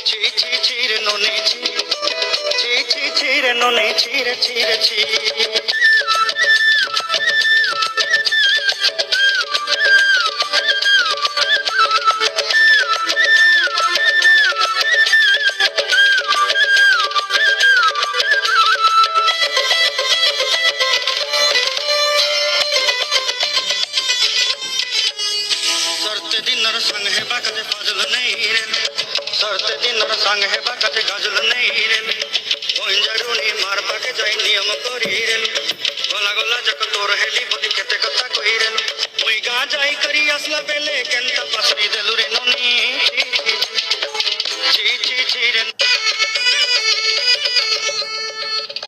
ছি ছি ছি রে ননি ছি ছি ছি ছি রে ননি ছি রে ছি রে ছি सरते दिनर संग है बाकते फजल नहीं रे सरते दिनर संग है बाकते गजल नहीं रे कोइन जरूनी मार पाके जाई नियम करी रे गोला गोला जक तोर हेली बदी केते कथा कहि रे मुई गा जाई करी असला बेले केंता पसरी देलु रे नोनी ची ची ची ची रे